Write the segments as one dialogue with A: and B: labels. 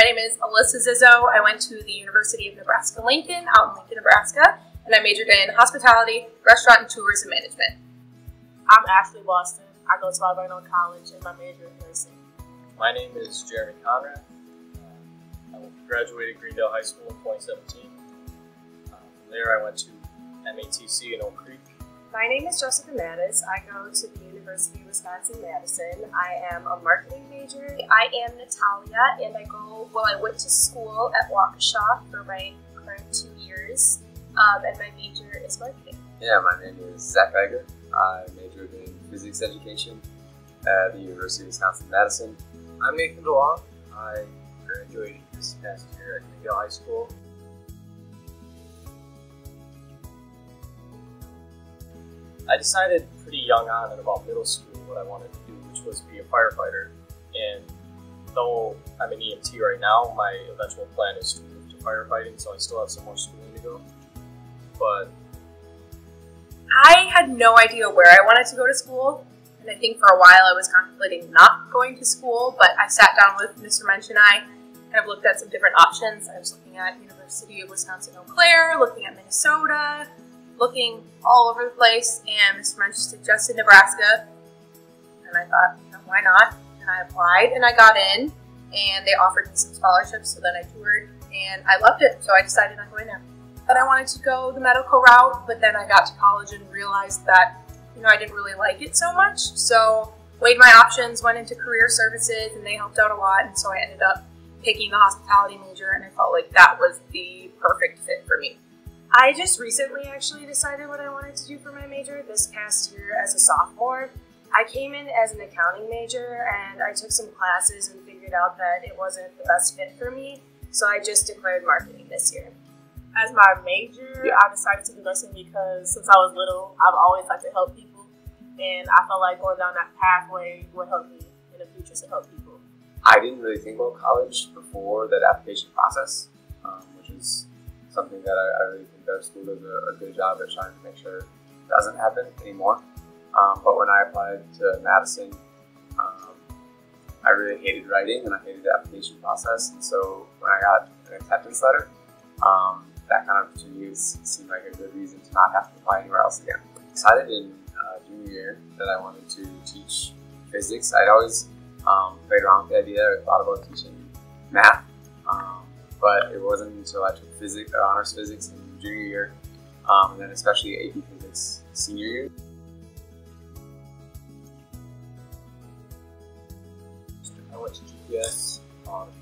A: My name is Alyssa Zizzo. I went to the University of Nebraska-Lincoln out in Lincoln, Nebraska, and I majored in hospitality, restaurant, and tourism management.
B: I'm Ashley Boston. I go to Alabama College and my major is nursing.
C: My name is Jeremy Conrad. I graduated Greendale High School in 2017. From there I went to MATC in Oak Creek.
D: My name is Jessica Mattis. I go to the University of Wisconsin-Madison. I am a marketing major.
A: I am Natalia, and I went to school at Waukesha for my current 2 years, and my major is marketing.
E: Yeah, my name is Zach Geiger. I majored in physics education at the University of Wisconsin-Madison.
C: I'm Nathan DeLong. I graduated this past year at Greendale High School. I decided pretty young on in about middle school what I wanted to do, which was be a firefighter. And though I'm an EMT right now, my eventual plan is to move to firefighting, so I still have some more schooling to go. But
A: I had no idea where I wanted to go to school, and I think for a while I was contemplating not going to school, but I sat down with Mr. Mensch and I kind of looked at some different options. I was looking at University of Wisconsin-Eau Claire, looking at Minnesota, looking all over the place, and Mr. Mensch suggested Nebraska, and I thought, why not? And I applied, and I got in, and they offered me some scholarships, so then I toured, and I loved it, so I decided on going there. But I wanted to go the medical route, but then I got to college and realized that, I didn't really like it so much, so weighed my options, went into career services, and they helped out a lot, and so I ended up picking the hospitality major, and I felt like that was the perfect fit for me.
D: I just recently actually decided what I wanted to do for my major this past year as a sophomore. I came in as an accounting major and I took some classes and figured out that it wasn't the best fit for me, so I just declared marketing this year.
B: As my major, I decided to do nursing because since I was little, I've always liked to help people, and I felt like going down that pathway would help me in the future to help people.
E: I didn't really think about college before that application process, which is something that I really think our school does a good job at trying to make sure it doesn't happen anymore. But when I applied to Madison, I really hated writing and I hated the application process. And so when I got an acceptance letter, that kind of to me seemed like a good reason to not have to apply anywhere else again. I decided in junior year that I wanted to teach physics. I'd always played around with the idea or thought about teaching math. But it wasn't until I took physics, honors physics in junior year, and then especially AP physics senior year.
C: I went to GPS,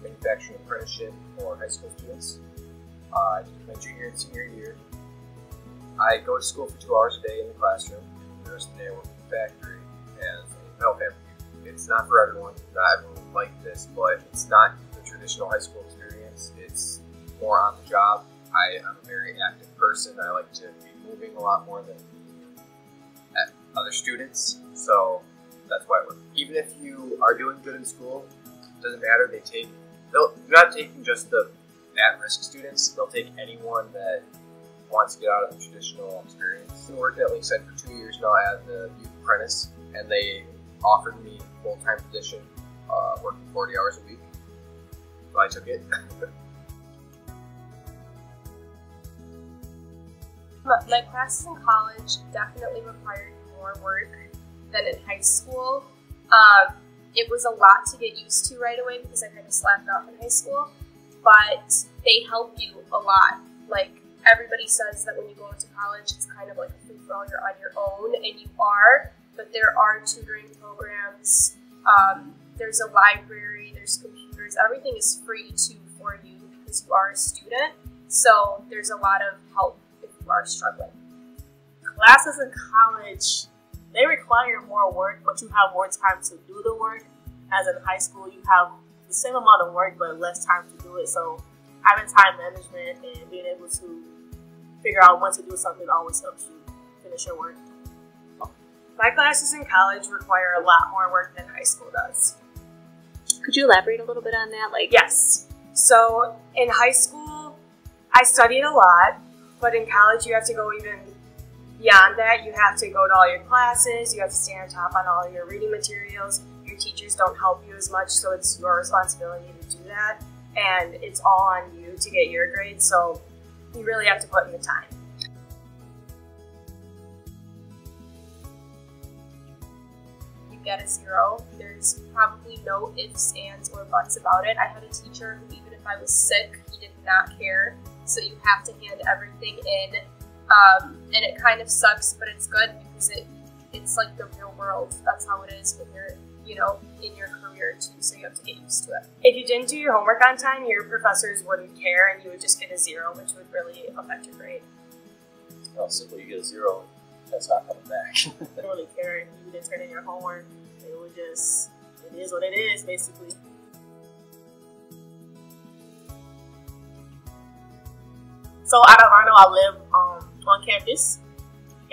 C: manufacturing apprenticeship for high school students. I did my junior and senior year. I go to school for 2 hours a day in the classroom. The rest of the day I work in the factory as a metal fabricator. It's not for everyone. Not everyone will like this, but it's not the traditional high school experience. It's more on the job. I'm a very active person. I like to be moving a lot more than other students, so that's why I work. Even if you are doing good in school, it doesn't matter. They're not taking just the at-risk students. They'll take anyone that wants to get out of the traditional experience. I've been working at Lakeside for 2 years now as a youth apprentice, and they offered me a full-time position, working 40 hours a week. So I took it.
A: My classes in college definitely required more work than in high school. It was a lot to get used to right away because I kind of slacked off in high school, but they help you a lot. Like, everybody says that when you go into college, it's kind of like a free-for-all, you're on your own, and you are, but there are tutoring programs, there's a library, there's computers, everything is free for you because you are a student, so there's a lot of help if you are struggling.
B: Classes in college, they require more work, but you have more time to do the work. As in high school, you have the same amount of work, but less time to do it. So having time management and being able to figure out when to do something always helps you finish your work.
D: My classes in college require a lot more work than high school does.
F: Could you elaborate a little bit on that?
D: Yes. So in high school, I studied a lot, but in college you have to go even beyond that. You have to go to all your classes, you have to stay on top on all your reading materials. Your teachers don't help you as much, so it's your responsibility to do that. and it's all on you to get your grades, so you really have to put in the time.
A: You get a 0. There's probably no ifs, ands, or buts about it. I had a teacher who, even if I was sick, he did not care. So you have to hand everything in, and it kind of sucks, but it's good because it's like the real world. That's how it is when you're, in your career too. So you have to get used to it.
D: If you didn't do your homework on time, your professors wouldn't care, and you would just get a 0, which would really affect your grade.
G: Well, simply you get a 0, that's not coming back.
B: They don't really care if you didn't turn in your homework. It would just, it is what it is, basically. So I know I live on campus,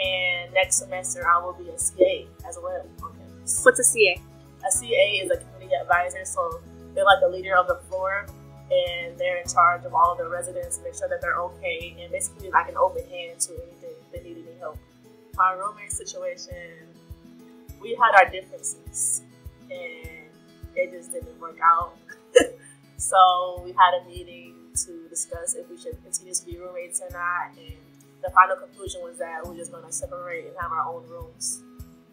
B: and next semester I will be a CA as well on campus.
F: What's a CA?
B: A CA is a community advisor, so they're like the leader of the floor, and they're in charge of all of the residents, make sure that they're okay, and basically like an open hand to anything if they need any help. My roommate situation, we had our differences, and it just didn't work out. So we had a meeting to discuss if we should continue to be roommates or not, and the final conclusion was that we're just going to separate and have our own rooms.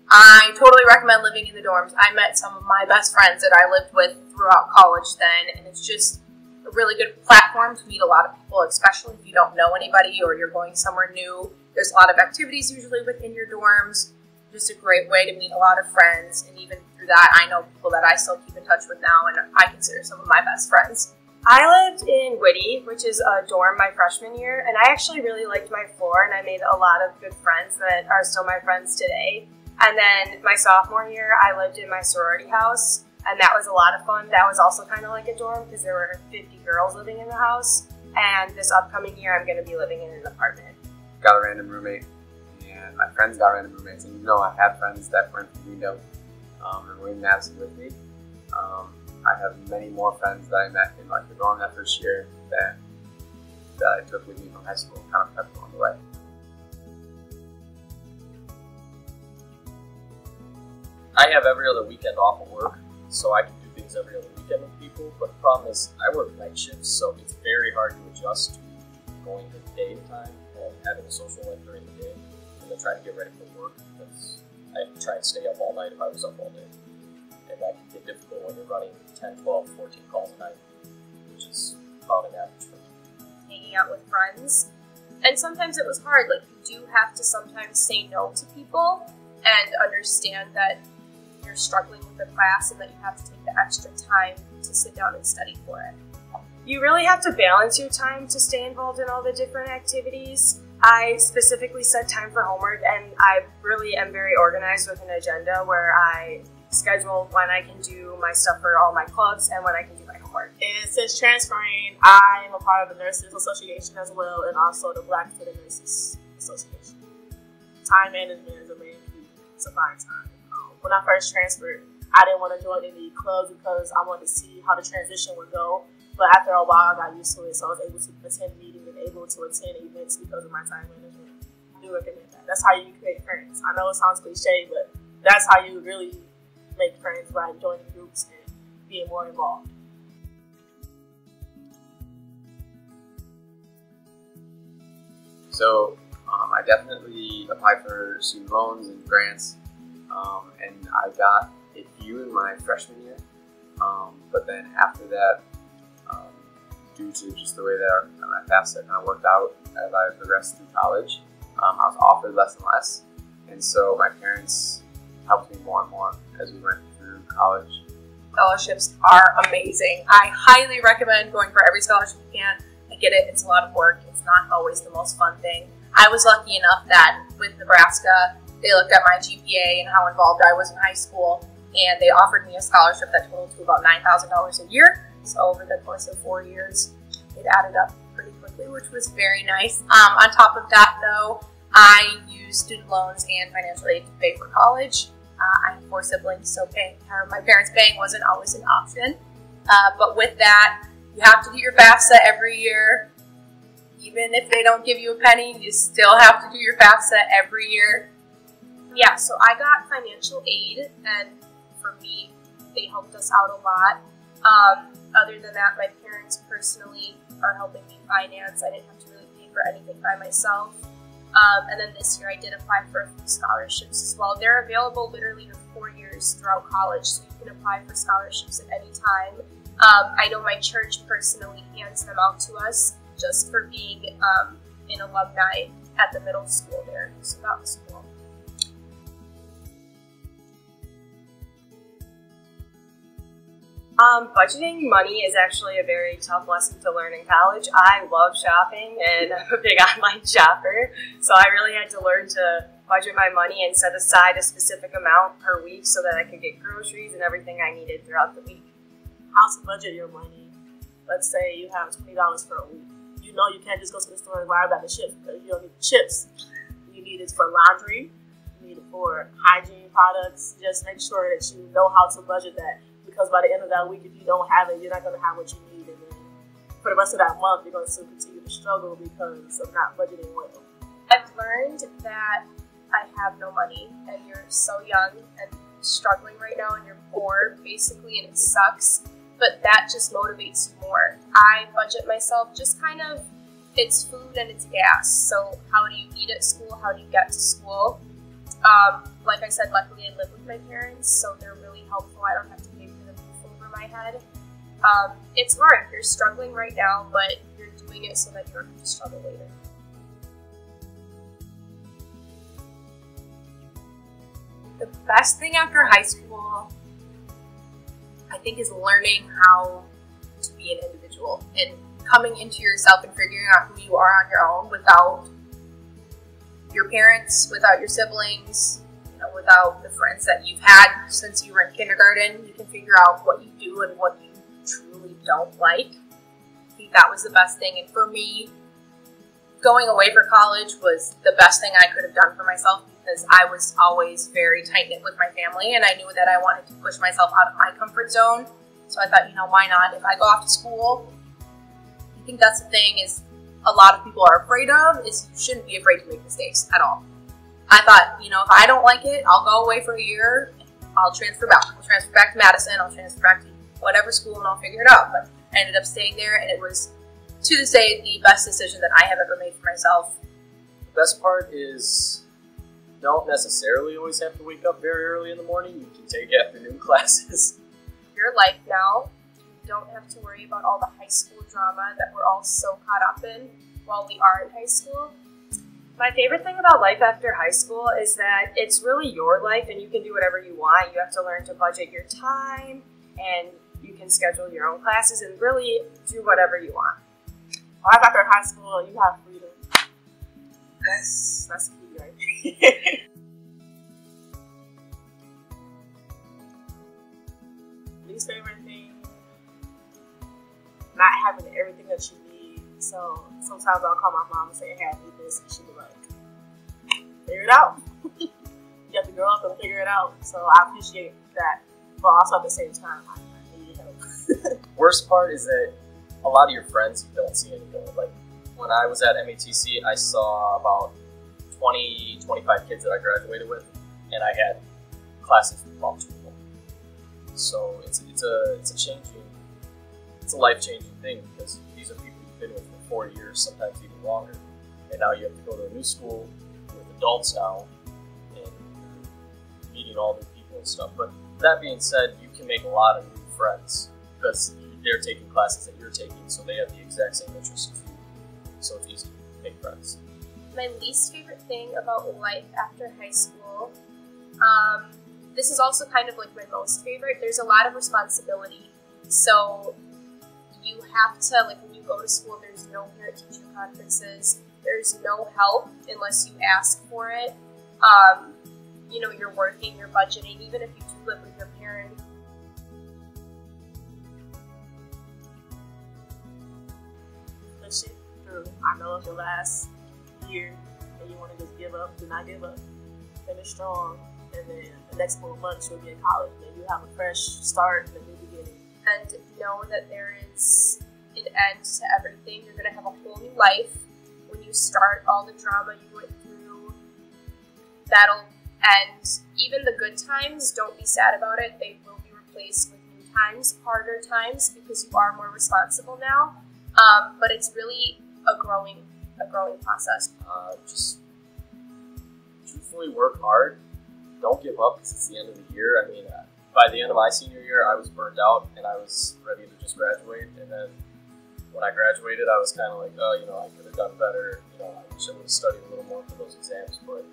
A: I totally recommend living in the dorms. I met some of my best friends that I lived with throughout college then, and it's just a really good platform to meet a lot of people, especially if you don't know anybody or you're going somewhere new. There's a lot of activities usually within your dorms. Just a great way to meet a lot of friends, and even through that, I know people that I still keep in touch with now, and I consider some of my best friends.
D: I lived in Whitty, which is a dorm my freshman year, and I actually really liked my floor, and I made a lot of good friends that are still my friends today. And then my sophomore year, I lived in my sorority house, and that was a lot of fun. That was also kind of like a dorm because there were 50 girls living in the house. And this upcoming year, I'm going to be living in an apartment.
E: Got a random roommate, and my friends got random roommates. And I had friends that went from Greendale and were in Madison with me. I have many more friends that I met in the dorm that first year that I took with me from high school and kind of kept along the way.
G: I have every other weekend off of work, so I can do things every other weekend with people, but the problem is I work night shifts, so it's very hard to adjust to going to daytime and having a social life during the day, and then trying to get ready for work, because I have to try and stay up all night if I was up all day. And that can get difficult when you're running 10, 12, 14 calls a night, which is about an average for me.
A: Hanging out with friends, and sometimes it was hard. You do have to sometimes say no to people and understand that you're struggling with the class and that you have to take the extra time to sit down and study for it.
D: You really have to balance your time to stay involved in all the different activities. I specifically set time for homework, and I really am very organized with an agenda where I schedule when I can do my stuff for all my clubs and when I can do my homework.
B: And since transferring, I am a part of the Nurses Association as well, and also the Black Student Nurses Association. Time management is a main key to find time. When I first transferred, I didn't want to join any clubs because I wanted to see how the transition would go. But after a while, I got used to it, so I was able to attend meetings and able to attend events because of my time management. I do recommend that. That's how you create friends. I know it sounds cliche, but that's how you really make friends, by joining groups and being more involved.
E: So I definitely applied for student loans and grants. And I got a few in my freshman year, but then after that, due to just the way that my FAFSA kind of worked out as I progressed through college, I was offered less and less, and so my parents helped me more and more as we went through college.
A: Scholarships are amazing. I highly recommend going for every scholarship you can. I get it, it's a lot of work. It's not always the most fun thing. I was lucky enough that with Nebraska, they looked at my GPA and how involved I was in high school, and they offered me a scholarship that totaled to about $9,000 a year. So over the course of 4 years, it added up pretty quickly, which was very nice. On top of that, though, I used student loans and financial aid to pay for college. I have 4 siblings, so my parents paying wasn't always an option. But with that, you have to do your FAFSA every year. Even if they don't give you a penny, you still have to do your FAFSA every year. Yeah, so I got financial aid, and for me, they helped us out a lot.
D: Other than that, my parents personally are helping me finance. I didn't have to really pay for anything by myself. And then this year I did apply for a few scholarships as well. They're available literally for 4 years throughout college, so you can apply for scholarships at any time. I know my church personally hands them out to us just for being an alumni at the middle school there, so that was cool.
H: Budgeting money is actually a very tough lesson to learn in college. I love shopping and I'm a big online shopper, so I really had to learn to budget my money and set aside a specific amount per week so that I could get groceries and everything I needed throughout the week.
B: How to budget your money. Let's say you have $20 for a week. You know you can't just go to the store and buy a bag of chips because you don't need chips. You need it for laundry. You need it for hygiene products. Just make sure that you know how to budget that. Because by the end of that week, if you don't have it, you're not going to have what you need. And then for the rest of that month, you're going to still continue to struggle because of not budgeting well.
D: I've learned that I have no money and you're so young and struggling right now and you're poor, basically, and it sucks. But that just motivates you more. I budget myself just kind of, it's food and it's gas. So how do you eat at school? How do you get to school? Like I said, luckily I live with my parents, so they're really helpful. I don't have to pay for the roof over my head. It's hard. You're struggling right now, but you're doing it so that you don't have to struggle later.
A: The best thing after high school, I think, is learning how to be an individual and coming into yourself and figuring out who you are on your own without your parents, without your siblings, without the friends that you've had since you were in kindergarten. You can figure out what you do and what you truly don't like. I think that was the best thing. And for me, going away for college was the best thing I could have done for myself because I was always very tight-knit with my family and I knew that I wanted to push myself out of my comfort zone. So I thought, why not? If I go off to school, I think that's the thing is a lot of people are afraid of is you shouldn't be afraid to make mistakes at all. I thought, if I don't like it, I'll go away for a year, I'll transfer back. I'll transfer back to Madison, I'll transfer back to whatever school and I'll figure it out. But I ended up staying there and it was, to this day, the best decision that I have ever made for myself.
G: The best part is you don't necessarily always have to wake up very early in the morning. You can take afternoon classes.
D: Your life now, you don't have to worry about all the high school drama that we're all so caught up in while we are in high school.
H: My favorite thing about life after high school is that it's really your life and you can do whatever you want. You have to learn to budget your time and you can schedule your own classes and really do whatever you want.
B: Life after high school, you have freedom. That's key, right? Least favorite thing, not having everything that you need. So sometimes I'll call my mom and say, hey, I need this, and she'll be like, figure it out. You have to grow up and figure it out. So I appreciate that. But also at the same time, I need help.
G: Worst part is that a lot of your friends you don't see anymore. Like when I was at MATC, I saw about 20, 25 kids that I graduated with, and I had classes with about 2 people. So it's a life-changing thing because these are people you've been with for 4 years, sometimes even longer, and now you have to go to a new school with adults now, and you're meeting all new people and stuff. But that being said, you can make a lot of new friends because they're taking classes that you're taking, so they have the exact same interests as you. So it's easy to make friends.
D: My least favorite thing about life after high school, this is also kind of like my most favorite. There's a lot of responsibility. So you have to, like when you go to school, there's no parent-teacher conferences. There's no help unless you ask for it. You're working, you're budgeting, even if you do live with your parents.
B: Push it through. I know it's your last year and you want to just give up. Do not give up. Finish strong. And then the next 4 months you'll be in college and you have a fresh start and a new beginning.
D: And know that there is an end to everything. You're going to have a whole new life. When you start, all the drama you went through, that'll end. Even the good times, don't be sad about it. They will be replaced with new
A: times harder times because you are more responsible now. But it's really a growing process.
G: Just truthfully work hard. Don't give up because it's the end of the year. I mean, by the end of my senior year, I was burned out and I was ready to just graduate. And then when I graduated, I was kind of like, oh, I could have done better. I wish I would have studied a little more for those exams. But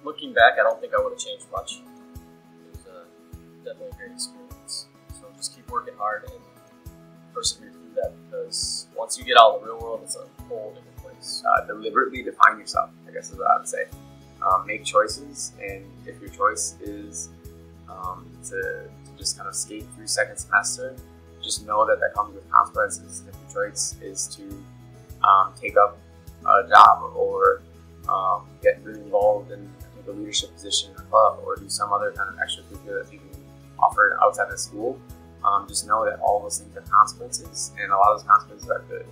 G: looking back, I don't think I would have changed much. It was definitely a great experience. So just keep working hard and persevere through that, because once you get out in the real world, it's a whole different place.
E: Deliberately define yourself, I guess is what I would say. Make choices, and if your choice is to just kind of skate through second semester, just know that comes with consequences. If your choice is to take up a job or get really involved in a leadership position in a club or do some other kind of extracurricular that you can offer outside of school, just know that all those things have consequences, and a lot of those consequences are good.